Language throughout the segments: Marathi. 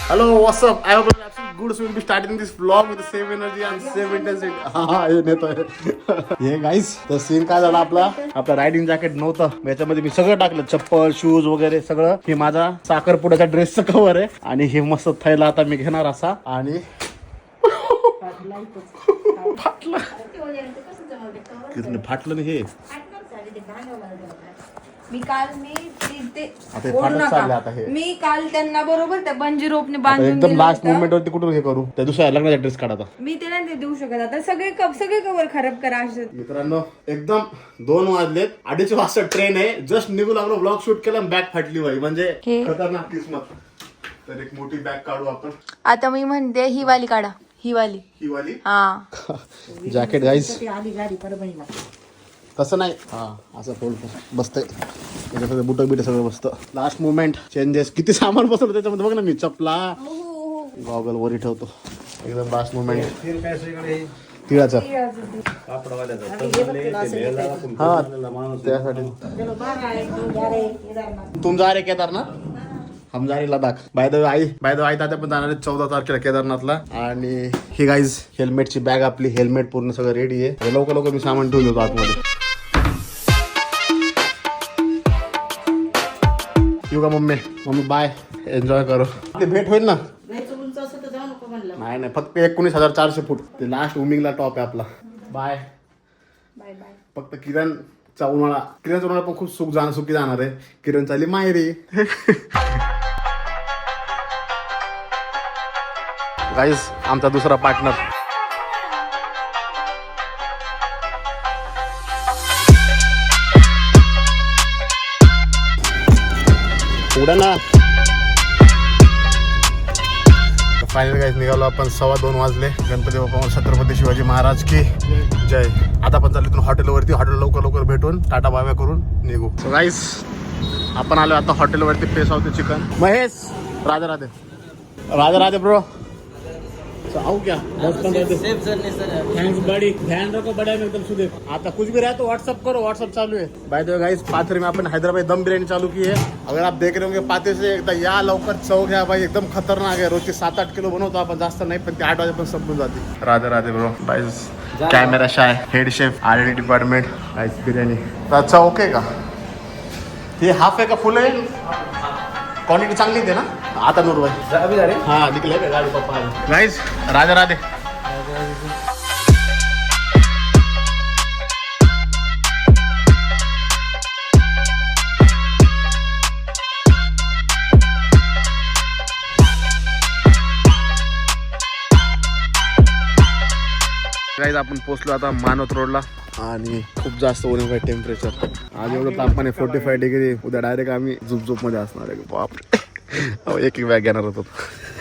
Hello, what's up? I hope you're absolutely good. So we'll be starting this vlog with the same energy and same intensity. हा हे नेतोय हे गाईस तर सीन काय झाला आपला रायडिंग जॅकेट नव्हतं याच्यामध्ये मी सगळं टाकलं चप्पल शूज वगैरे सगळं हे माझा साखरपुड्याच्या ड्रेसचं कव्हर आहे आणि हे मस्त थैला आता मी घेणार असा आणि फाटलं नाही हे मी काल आता हे मी काल त्यांना बरोबर त्या बंजी रोपने बांधून एकदम लास्ट मोमेंट वरती कुठून हे करू त्या दुसऱ्या लग्नाचा ड्रेस काढा मी ते नाही देऊ शकत आता सगळे कवर खराब करा असे मित्रांनो एकदम 2 वाजलेत 2:30 वाजता ट्रेन आहे जस्ट निघू लागलो ब्लॉग शूट केला बॅग फाटली बाई म्हणजे खतरनाक किस्मत तर एक मोठी बॅग काढू आपण आता मी म्हणते ही वाली काढा ही वाली हा जॅकेट गाईस तसं नाही हा असं फोल्ड बसतंय त्याच्यामध्ये बुट बिट सगळं बसतं लास्ट मुवमेंट चेंजेस किती सामान बसवलं त्याच्यामध्ये बघ ना मी चपला गॉगल वरी ठेवतो एकदम लास्ट मुवमेंट तिळाचा हा त्यासाठी तुम जा रे केदारनाथ हम जा रे लडाख बाय द आई तात्या पण जाणार आहे 14 तारखेला केदारनाथला आणि ही गाईज हेल्मेटची बॅग आपली हेल्मेट पूर्ण सगळं रेडी आहे लवकर मी सामान ठेवून देतो आतमध्ये येऊ का मम्मी बाय एन्जॉय करो ते भेट होईल ना नाही फक्त 19,400 फूट ते लास्ट उमिंगला टॉप आहे आपला बाय फक्त किरणचा उन्हाळा पण खूप सुखी जाणार आहे किरण चालली माहेरी गाईस आमचा दुसरा पार्टनर उडा ना फायनल गाईस निघालो आपण 2:15 वाजले गणपती बाप्पा छत्रपती शिवाजी महाराज की जय आता आपण चाललो इथून हॉटेलवरती लवकर भेटून टाटा बाय करून निघू सो गाईस आपण आलो आता हॉटेलवरती पेस होते चिकन महेश राधे ब्रो आओ क्या थैंक्स बड़ी ध्यान रखो बड़ा में एकदम सुधे आता कुछ भी रहा तो व्हाट्सअप चालू है by the way guys Pathri में अपन हैदराबाद दम बिरयानी चालू की है अगर आप देख रहे होंगे पाते से एकदा या लवकर चव घ्या भाई एकदम खतरनाक आहे रोजचे 7-8 किलो बनवतो आपण जास्त नाही पण ते 8 वाजे पण संपून जाते Radhe bro guys camera shy head chef RD department guys biryani अच्छा ओके का हे हाफ आहे का फुल आहे क्वांटिटी चांगली दे ना आता नूर भाई हाँ निकले गाड़ी पप्पा गाइस राधे गाइस आपण पोहोचलो आता मानवत रोडला आणि खूप जास्त होणार आहे टेम्परेचर आज एवढं तापमान आहे 45 डिग्री उद्या डायरेक्ट आम्ही झुपझुप मध्ये असणार आहे बापरे एक बॅग घेणार होतो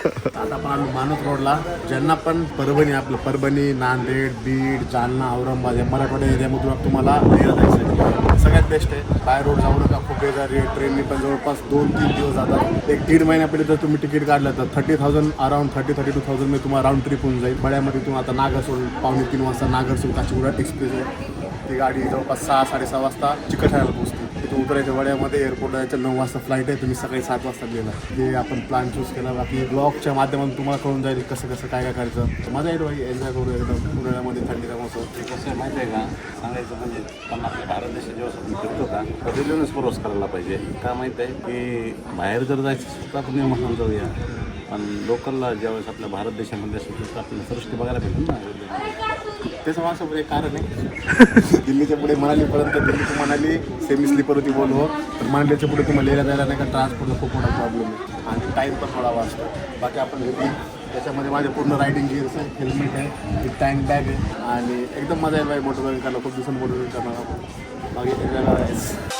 आता आपण आम्ही मानवत रोडला ज्यांना पण परभणी नांदेड बीड जालना औरंगाबाद या मराठवाड्या एरियामधून तुम्हाला जायचं सगळ्यात बेस्ट आहे बाय रोड जाऊ नका खूप बेजार आहे ट्रेननी पण जवळपास 2-3 दिवस जातात 1-1.5 महिन्यापहिले जर तुम्ही तिकीट काढलं तर 30,000 अराउंड 32,000 मध्ये तुम्हाला राऊंड ट्रिप होऊन जाईल बड्यामध्ये तुम्ही आता नागरसोल 2:45 वाजता नागरसोल काचीगुडा एक्सप्रेस आहे ती गाडी जवळपास 6-6:30 वाजता चिकलठाण्याला पोहोचते तिथून उतरायच्या वड्यामध्ये एअरपोर्टला यायचं 9 वाजता फ्लाईट आहे तुम्ही सकाळी 7 वाजता गेला हे आपण प्लॅन चूज केला बाकी ब्लॉगच्या माध्यमातून तुम्हाला कळून जाईल कसं काय करायचं मजा येईल भाई एन्जॉय करू एकदम उन्हाळ्यामध्ये थंडीचा मोसम कसं आहे माहिती आहे का सांगायचं म्हणजे पण आपल्या भारत देशात जेव्हा आपण फिरतो का तर रेल्वेनेच प्रवास करायला पाहिजे का माहिती आहे की बाहेर जर जायचं असेल तर आपण विमानानं जाऊया पण लोकलला ज्यावेळेस आपल्या भारत देशामध्ये असेल तर आपल्याला सृष्टी बघायला भेटेल ना रेल्वेमध्ये त्याचं माझं एक कारण आहे दिल्लीच्या पुढे मनालीपर्यंत Delhi to Manali semi sleeper होती बोलवं तर मनालीच्या पुढे तुम्हाला यायला जायला नाही का ट्रान्सपोर्टला खूप मोठा प्रॉब्लेम आहे आणि टाईम पण थोडा वाचतो बाकी आपण घेतली त्याच्यामध्ये माझे पूर्ण रायडिंग गिअर्स आहे हेल्मेट आहे एक टँक बॅग आहे आणि एकदम मजा येईल बाई मोटरसायकल करायला खूप दिवसांनी मोटरसायकल करणार आपण बाकी एक वेगळा आहे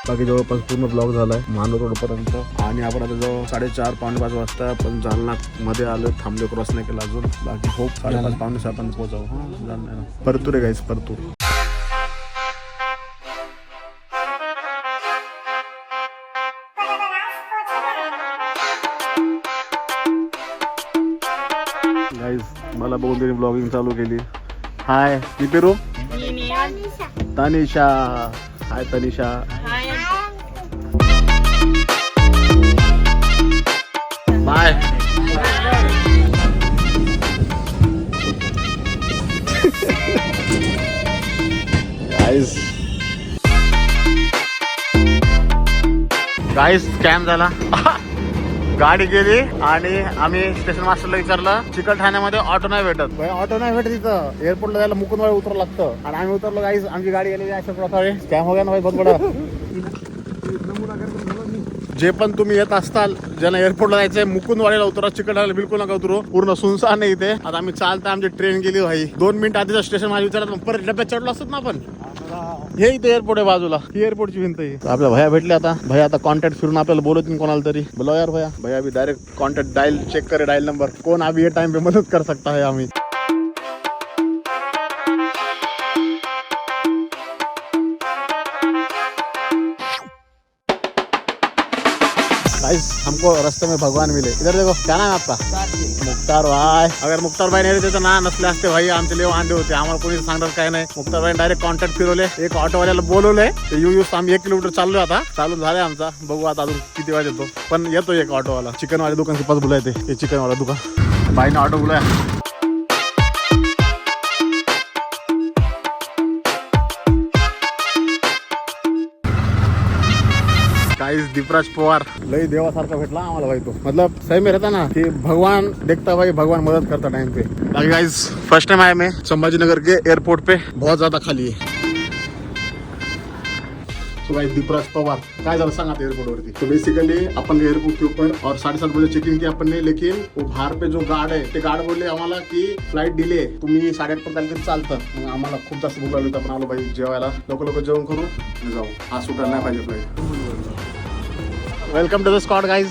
बाकी जवळपास पूर्ण ब्लॉग झालाय मानव रोडपर्यंत आणि आपण आता जवळ 4:30-5:15 वाजता आपण जालना मध्ये आलो थांबले क्रॉस नाही केला अजून बाकी होप 5:30-5:30 आपण पोहोचावं जालना परतूर आहे गाईस परतूर मला बघून त्यांनी ब्लॉगिंग चालू केली. हाय मी पेरू तनिषा. हाय तनिषा. बाय. गाईस स्कॅम झाला. गाडी गेली आणि आम्ही स्टेशन मास्टरला विचारलं चिकलठाण्यामध्ये ऑटो नाही भेटत. ऑटो नाही भेटत तिथं. एअरपोर्टला जायला मुकुंदवाडी उतरावं लागतं आणि आम्ही उतरलो. गाईस आमची गाडी गेलेली अशा प्रकारे. स्कॅम हो गया ना भाई बहुत बडा. जे पण तुम्ही येत असताल ज्यांना एअरपोर्टला जायचंय मुकुंदवाडीला उतरा. चिकलठाण्याला बिलकुल नका उतरू. पूर्ण सुनसान नाही इथे. आता आम्ही चालता आमची ट्रेन गेली भाई. 2 मिनिट आधीचं स्टेशन माझ्या विचारात परत डब्यात चढलो असतात ना आपण. हे इथे एअरपोर्ट आहे बाजूला. ही एअरपोर्टची भिंत आहे. आपल्या भैया भेटले. आता भैया आता कॉन्टॅक्ट फिरून आपल्याला बोलवतील कोणाला तरी. बोलाव यार भैया. भैया अभी डायरेक्ट कॉन्टॅक्ट डायल चेक करे डायल नंबर. कौन अभी ये टाइम पे मदद कर सकता है. आम्ही हमको रास्ते में भगवान मिले. इधर देखो क्या नाम है आपका. मुख्तार भाई. अगर मुख्तार भाई नाही तर ना नसले असते भाई आमचे लेव अंडे होते. आम्हाला कोणी सांगणार काय नाही. मुख्तार भाई डायरेक्ट कॉन्टॅक्ट फिरवले. एक ऑटोवाल्याला बोलवलंय. ते येऊ आम्ही 1 किलोमीटर चाललोय. आता चालू झालंय आमचा. बघू आता अजून किती वेळ येतो. पण येतो एक ऑटोवाला. चिकनवाले दुकान के पास बुलायते. हे चिकनवाला दुकान. भाईने ऑटो बुलाया. दीपराज पवार लई देवासारखा भेटला आम्हाला भाई. तो मतलब सही में रहता ना कि भगवान देखता भाई, भगवान मदद करता टाइम पे. बाकी गाइस फर्स्ट टाइम आया मैं संभाजीनगर के एयरपोर्ट पे. बहुत ज्यादा खाली है. तो गाइस दीपराज पवार काय झालं सांगा एयरपोर्ट वरती. तो बेसिकली अपन एयरपोर्ट के ऊपर और 7:30 बजे चेकिंग की अपन ने. लेकिन वो बाहर पे जो गार्ड है ते गार्ड बोलले आम्हाला की फ्लाइट डिले. तुम्ही 8:30 पर्यंत तरी चालतं. मग आम्हाला खूप जास्त भूक लागली. आपण आलो भाई जेवायला. लोक जेवण करू आणि जाऊ. हा सुटायला नाही पाहिजे flight. Welcome to the Scott guys.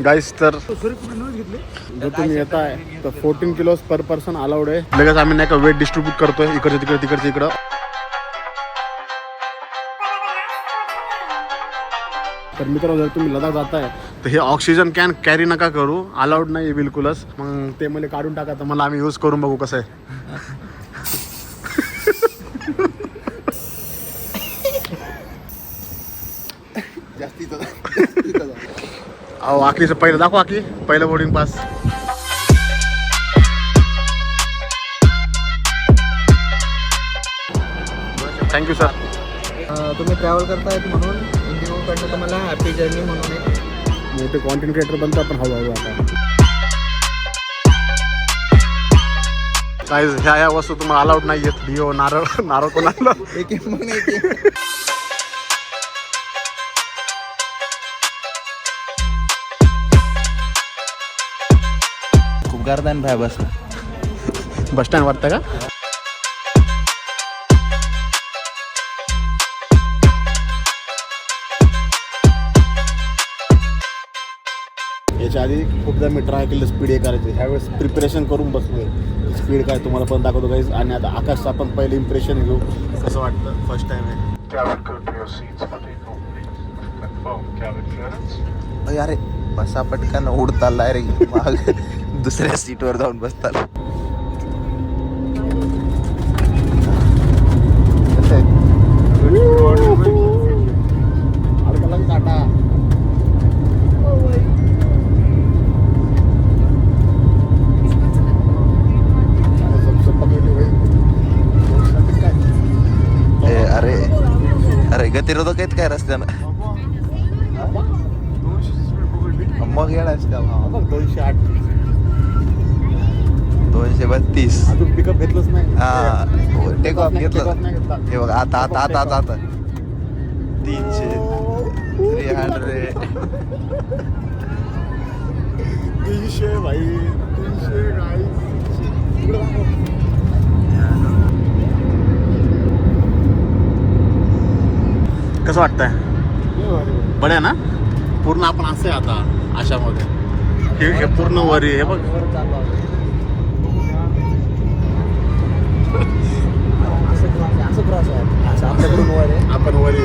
Guys तर जर तुम्ही येत आहे तर 14 किलो पर पर्सन अलाउड आहे. लगेच आम्ही नाही का वेट डिस्ट्रीब्यूट करतोय इकडचे तिकडे तिकडचे इकडं. तर मित्रांनो जर तुम्ही लडाख जाताय तर हे ऑक्सिजन कॅन कॅरी नका करू. अलाउड नाही बिलकुलच. मग ते मला काढून टाका तर मला आम्ही यूज करून बघू कसं आहे. अहो आखीचं पहिलं दाखव. आखी पहिलं बोर्डिंग पास. Thank you sir. तुम्ही ट्रॅव्हल करताय म्हणून इंडिगोकडनं तुम्हाला हॅपी जर्नी म्हणून एक मोठे कॉन्टेंट क्रिएटर बनतो आपण हळूहळू. आता गाईज ह्या वस्तू तुम्हाला अलाउड नाही आहेत. डिओ नारळ. नारळ कोण आणलं. एक म्हणून एक खूप गर्दन भाई. बस बस स्टँड वाटतं का. याच्या आधी खूपदा मी ट्राय केलं स्पीड हे करायचे. ह्यावेळेस प्रिपरेशन करून बसलोय. स्पीड काय तुम्हाला पण दाखवतो गाईज. आणि आता आकाशचं आपण पहिले इम्प्रेशन घेऊ कसं वाटतं. फर्स्ट टाइम आहे. अरे बसा पटकन उडताला रे. दुसऱ्या सीटवर जाऊन बसताल. अरे अरे गतिरोधक आहेत काय रस्त्यानं. मग येणारच का. 208 232. अजून पिकअप घेतलंच नाही. हा टेक ऑफ घेतलं. हे बघ आता आता आता आता आता 300 300 भाई. 300 गाईज. कसं वाटतंय. बढ्या ना. पूर्ण आपण असं आहे आता आशामध्ये. हे पूर्ण वरी हे बघ. आपण वरी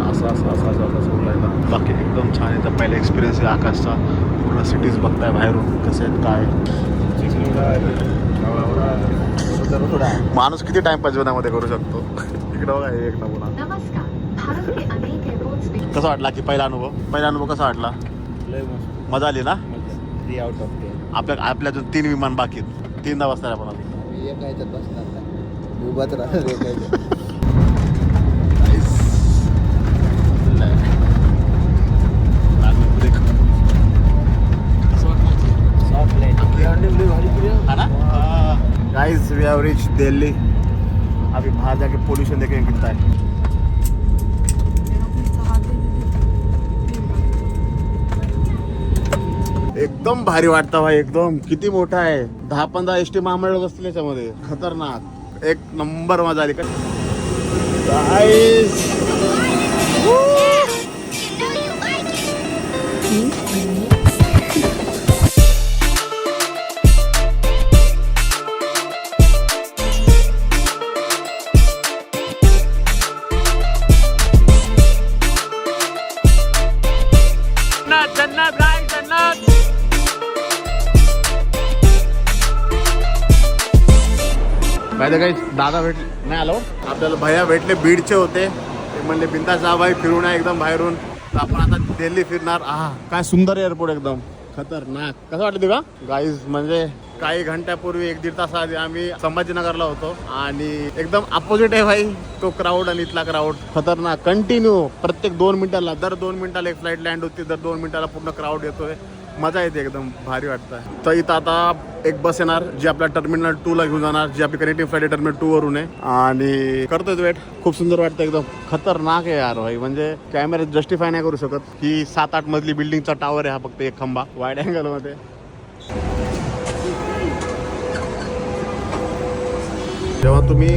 असं असं असं असं असं बोलायला. बाकी एकदम छान आहे. तर पहिला एक्सपिरियन्स आहे आकाशचा. पूर्ण सिटीज बघताय बाहेरून कसे आहेत काय. माणूस किती टाइमपास जीवनामध्ये करू शकतो. इकडं बघा हे एक नमुना. कसा वाटला की पहिला अनुभव कसा वाटला? मजा आली ना? आपल्या अजून 3 विमान बाकी आहेत. 3दा बसणार आपण आता. उभाच राहा. Guys we have reach Delhi. अभी बाहर जाके पोल्यूशन देखेंगे कितना है. एकदम भारी वाटतं भाई. एकदम किती मोठा आहे. 10-15 एसटी महामंडळ बसतील याच्यामध्ये. खतरनाक एक नंबर मजा आली. गाइस माहिती काही दादा भेटले नाही आलो. आपल्याला भैया भेटले बीडचे होते. ते म्हणले बिंदास जा भाई फिरून आहे एकदम बाहेरून. तर आपण आता दिल्ली फिरणार. काय सुंदर एअरपोर्ट एकदम खतरनाक. कसं वाटलं तुला गाईज? म्हणजे काही घंट्यापूर्वी 1-1.5 तास आधी आम्ही संभाजीनगरला होतो आणि एकदम अपोजिट आहे भाई तो क्राऊड आणि इथला क्राऊड. खतरनाक कंटिन्यू प्रत्येक 2 मिनिटाला दर 2 मिनिटाला एक फ्लाईट लँड होती. दर 2 मिनिटाला पूर्ण क्राऊड येतोय. मजा येते एकदम भारी वाटतं. तर इथं आता एक बस येणार जी आपल्या टर्मिनल 2ला घेऊन जाणार. जी आपली कनेक्टिंग फ्लाईट टर्मिनल 2 वरून आहे आणि करतोय वेट. खूप सुंदर वाटतं एकदम खतरनाक आहे यार भाई. म्हणजे कॅमेऱ्यात जस्टिफाय नाही करू शकत की 7-8 मजली बिल्डिंगचा टावर आहे हा फक्त एक खंबा वाईड अँगल मध्ये. जेव्हा तुम्ही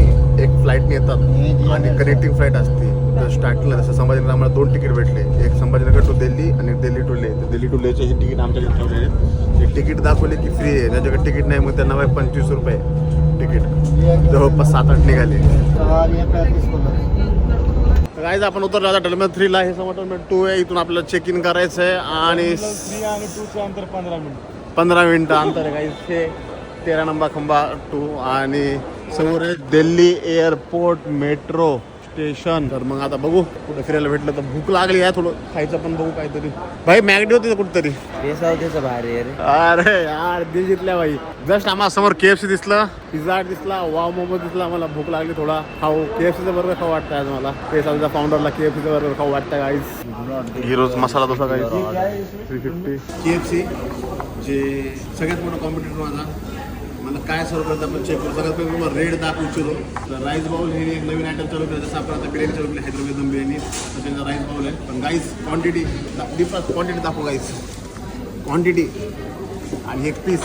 एक फ्लाईटने येतात आणि कनेक्टिंग फ्लाईट असते तर स्टार्टिंगला जसं संभाजीनगर आम्हाला 2 तिकीट भेटले. एक संभाजीनगर टू दिल्ली आणि दिल्ली टू लेह. दिल्ली टू लेहचे हे तिकीट आमच्याकडे ठेवलेले. ते तिकीट दाखवले की फ्री आहे. ज्याच्याकडे तिकीट नाही मग त्यांना 25 रुपये तिकीट. जवळपास 7-8 निघाले. गाईज आपण उतरलो आता टर्मिनल 3ला. हे समोर टर्मिनल 2 आहे. इथून आपल्याला चेक इन करायचं आहे आणि 15 मिनिटं अंतर आहे गाईज. हे 13 नंबर खंबा 2 आणि समोर आहे दिल्ली एअरपोर्ट मेट्रो स्टेशन. तर मग आता बघू कुठं फिरायला भेटलं तर. भूक लागली आहे थोडं खायचं पण बघू काहीतरी. भाई मॅगडी होती कुठतरी. अरे यार दिसल्या भाई. जस्ट आम्हाला समोर KFC दिसलं, पिझ्झा हट दिसला, वाव मोमोज दिसला. आम्हाला भूक लागली थोडा खाऊ. KFCचं बर्गर खाऊ वाटतं आज मला. पेसाचा फाउंडरला KFCचं बर्गर खाऊ वाटतं guys. गिरोज masala dosa guys 350. KFC जे सगळ्यात मोठा कॉम्पिटिटर माझा. मला काय सर्व करतं आपण चेक करू. सगळ्यात पहिले तुम्हाला रेड दाखवू इच्छितो. तर राईस बाउल हे एक नवीन आयटम चालू केलं. जसं आपण आता बिर्याणी चालू केली हैदराबाद दम बिर्याणी. तर त्यांचा राईस बाउल आहे. पण गाईस क्वांटिटी डिफरन्स क्वांटिटी दाखवू गाईस. क्वांटिटी आणि एक पीस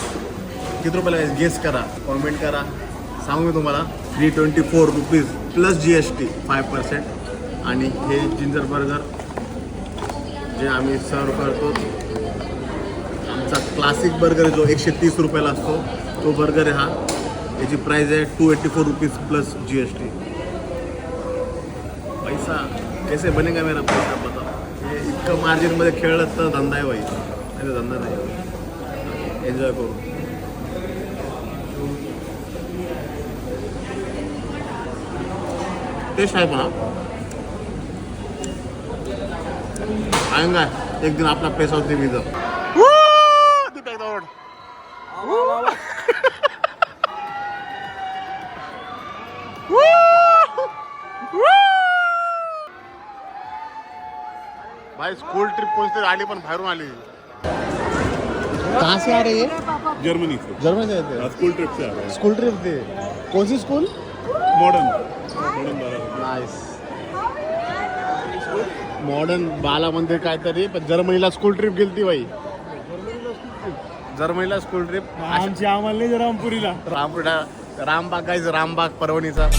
किती रुपयाला गाईस गेस करा. कॉमेंट करा. सांगू मी तुम्हाला 324 रुपीज प्लस GST 5%. आणि हे जिंजर बर्गर जे आम्ही सर्व करतो. आमचा क्लासिक बर्गर जो 130 रुपयाला असतो तो बर्गर आहे हा. याची प्राइस आहे 284 रुपीज प्लस GST. पैसा कैसे बनेगा मेरा पैसा बताओ. हे इतकं मार्जिनमध्ये खेळलं तर धंदा आहे भाई. नाही धंदा नाही. एन्जॉय करू. टेस्ट आहे पण आएंगा एक दिन आपला पैसा होते मी जर. भाई स्कूल ट्रिप कोणती आली पण बाहेरून आली. कहाँ से आ रही है? जर्मनी जर्मनी से थे. स्कूल ट्रिप से आ रहे हैं. स्कूल ट्रिप थे. कौन सी school? Modern nice. Modern Bala Mandir काहीतरी. पण जर्मनीला स्कूल ट्रिप गेलती बाई. जर्मनीला स्कूल ट्रिप आमची आम्हाला नाही रामपुरीला. रामबाग गाईज. रामबाग परभणीचा.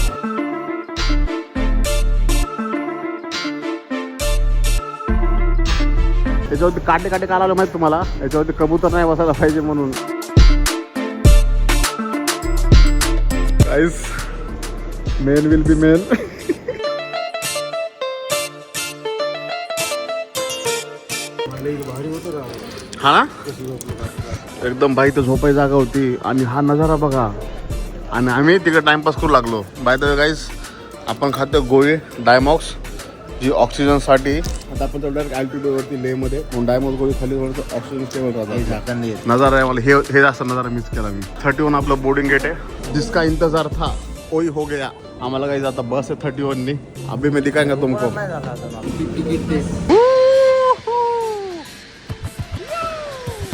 याच्यावरती काटे काटे काढायला माहित तुम्हाला. याच्यावरती कबूतर नाही बसायला पाहिजे म्हणून. Guys men will be main. भारी होतं हा ना एकदम भाई तर झोपाई जागा होती आणि हा नजारा बघा. आणि आम्ही तिकडे टाइमपास करू लागलो. बाय द वे गाईज आपण खातो गोळी डायमॉक्स जी ऑक्सिजनसाठी. आता आपण तेवढ्या अल्टिट्यूडवरती लेमध्ये डायमॉक्स गोळी खाली थोडंसं ऑक्सिजन स्टेबल राहतात. नजारा आहे मला हे जास्त नजारा मिस केला मी. 31 आपलं बोर्डिंग गेट आहे जिसका इंतजार था कोई हो गया. आम्हाला काही आता बस आहे 31नी. अभी मैं दिखाएंगा तुमको.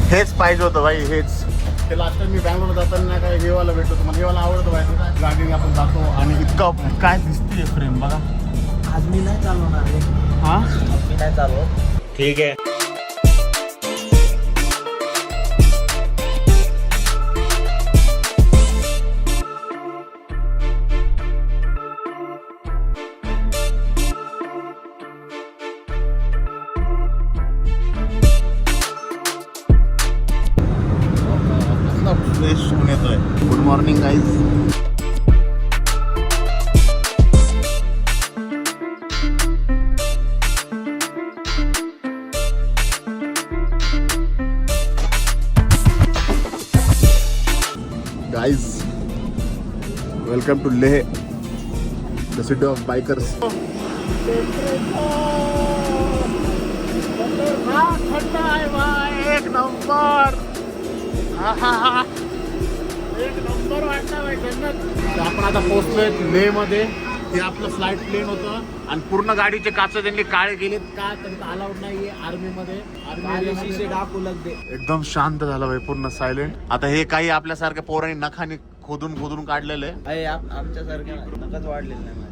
हेच पाहिजे होतं भाई हेच. ते लास्ट टाइम मी बँगलोर जाताना काय हेवाला भेटतो. तुम्हाला हेवाला आवडतं भाई गाडी आपण जातो आणि इतकं काय दिसते फ्रेम बघा. आज मी नाही चालवणार रे. हा मी नाही चालवत. ठीक आहे. फ्रेश होऊन येतोय. Good morning guys. Guys welcome to Leh the city of bikers. एक नंबर एक नंबर वाटला भाई जन्नत. आपण आता पोहोचलोय लेह मध्ये. हे आपलं फ्लाईट प्लेन होतं आणि पूर्ण गाडीचे काच त्यांनी काळे गेलेत का त्यांचं अलाउड नाहीये आर्मीमध्ये. एकदम शांत झालं भाई पूर्ण सायलेंट. आता हे काही आपल्यासारख्या पोरांनी नखाने खोदून खोदून काढलेलं आहे. आमच्यासारख्या नकच वाढलेलं नाही.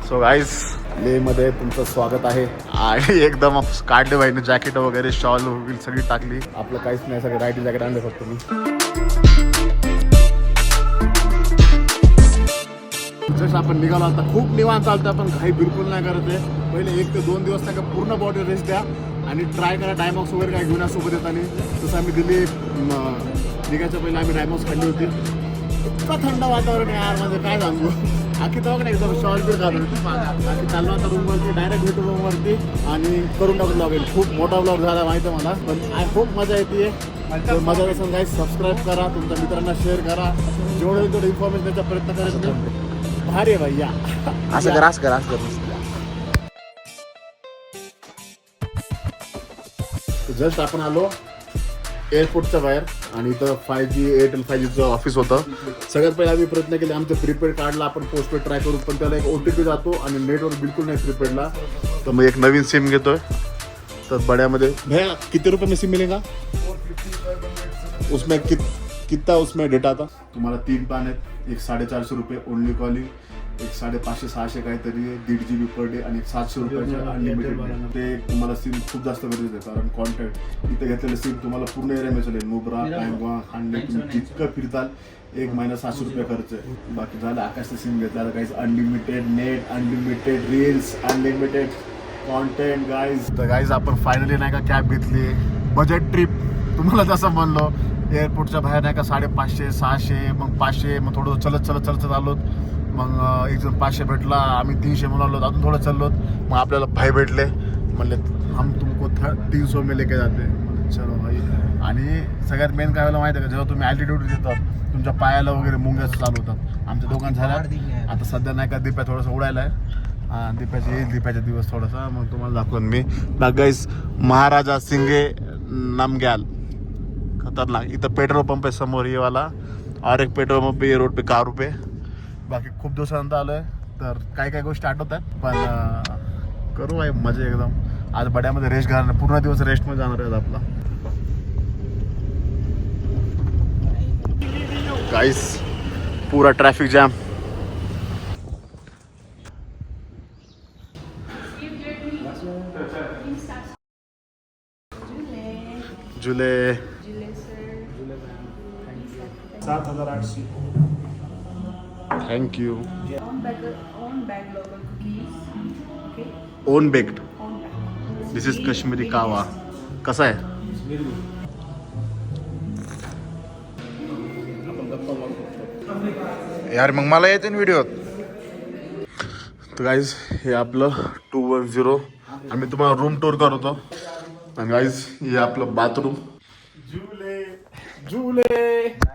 सो गाईज लेह मध्ये तुमचं स्वागत आहे. आणि एकदम काढले भाईने जॅकेट वगैरे शॉल वगैरे सगळी टाकली. आपलं काहीच नाही सगळं रायटिंग जॅकेट आणलं फक्त मी. जस्ट आपण निघालो आता. खूप निवांत चालतं आपण काही बिलकुल नाही करत आहे. पहिले 1 ते 2 दिवस नाही का पूर्ण बॉडी रेस्ट द्या आणि ट्राय करा डायमॉक्स वगैरे काय घेऊन सोबत येताना. तसं आम्ही दिल्ली निघायच्या पहिले आम्ही डायमॉक्स खाल्ली होती. इतकं थंड वातावरण आहे यार म्हणजे काय सांगू. आखी तर नाही एकदम शॉल बीर घालून आखी चाललो आता रूमवरती. डायरेक्ट भेटू रूमवरती आणि करून टाकून लागेल. खूप मोठा ब्लॉग झाला माहिती आहे मला पण आय खूप मजा येते. तर मजा असेल काही सबस्क्राईब करा तुमच्या मित्रांना शेअर करा. जेवढं तेवढं इन्फॉर्मेशन द्यायचा प्रयत्न करायचा. भारी आहे भाई या. असं कर असं कर असं कर. जस्ट आपण आलो एअरपोर्टच्या बाहेर आणि इथं 5G एअरटेल 5Gचं ऑफिस होतं. सगळ्यात पहिले आम्ही प्रयत्न केले आमचं प्रीपेड कार्डला आपण पोस्टपेड ट्राय करू पण त्याला एक OTP जातो आणि नेटवर्क बिलकुल नाही प्रीपेडला. तर मग एक नवीन सिम घेतोय. तर बड्यामध्ये भैया किती रुपये में सिम मिलेगा उसमें कितना उसमें डेटा था. तुम्हाला 3 प्लॅन आहेत. एक 450 रुपये ओनली कॉलिंग, एक 550-600 काहीतरी आहे 1.5 GB पर डे आणि एक 700 रुपयाचं अनलिमिटेड. ते तुम्हाला सिम खूप जास्त गरजेचं आहे कारण कॉन्टॅक्ट इथं घेतलेलं सिम तुम्हाला पूर्ण एरियामध्ये चालेल. नुब्रा पँगॉन खांडे तुम्ही जितकं फिरताल 1 महिना 700 रुपये खर्च आहे. बाकी झालं आकाशचं सिम घेतलं काहीच unlimited net, unlimited reels, unlimited content guys. तर गाईज आपण फायनली नाही का कॅब घेतली बजेट ट्रिप. तुम्हाला जसं म्हणलो एअरपोर्टच्या बाहेर नाही का 550-600 मग 500 मग थोडं चलत आलो. मग एक जण 500 भेटला आम्ही 300 म्हणून आलो. अजून थोडं चाललो मग आपल्याला भाई भेटले म्हणले हम तुमको 300 में लेके जाते. चलो भाई. आणि सगळ्यात मेन काय व्हायला माहिती आहे का जेव्हा तुम्ही अल्टिट्यूड येतात तुमच्या पायाला वगैरे मुंग्याचं चालू होतात. आमच्या दोघांना झाल्या आता सध्या नाही का दिप्या थोडंसं उडायला आहे. दिप्याचे येईल दिप्याचे दिवस थोडासा मग तुम्हाला दाखवून मी. गाईस महाराजा सिंगे नामग्याल खतरनाक. इथं पेट्रोल पंप आहे समोर ये वाला और एक पेट्रोल पंप ये रोड पे 4 रुपये. बाकी खूप दिवसानंतर आलोय तर काही गोष्टी आठवतात पण करू आहे मजा एकदम. आज बड्यामध्ये रेस्ट घालणार पूर्ण दिवस रेस्टमध्ये जाणार आहेत आपला. गाईस पूरा traffic jam. July 7,800. Thank you. own bag local cookies. Okay. On baked Own bag. This is Kashmiri कावा. कसा आहे यार मग मला येते ना व्हिडिओ. तर गाईज हे आपलं 210. आम्ही तुम्हाला रूम टूर करतो. आणि गाईज हे आपलं बाथरूम. झुले झुले